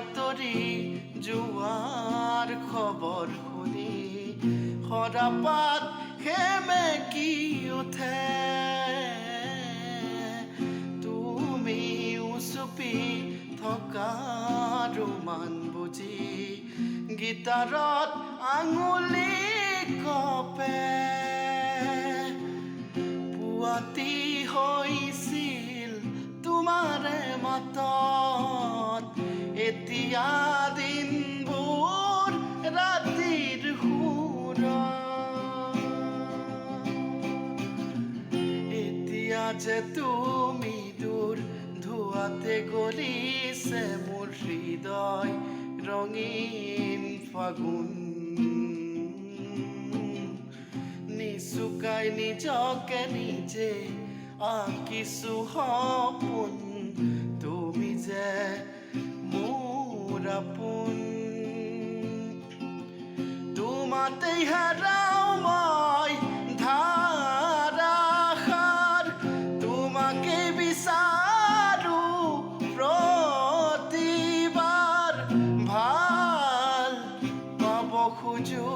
আঁতৰি যোৱাৰ খবৰ শুনি সৰাপাত সেমেকি উঠে তুমি উচুপি থকা ৰোমান বুজি গীটাৰত আঙুলি কপে পুৱাতি হৈছিল তোমাৰে মাতত এতিয়া দিনবোৰ ৰাতিৰ সুৰত এতিয়া যে তুমি দূৰ ধোৱাতে গলিছে মোৰ হৃদয় ৰঙীন ফাগুন নিচুকাই নিজকে নিজে আঁকিছো সপোন তুমি যে মোৰ আপোন তোমাতেই হেৰাও মই ধাৰাসাৰ তোমাকে বিচাৰো প্ৰতিবাৰ ভাল পাব খোজো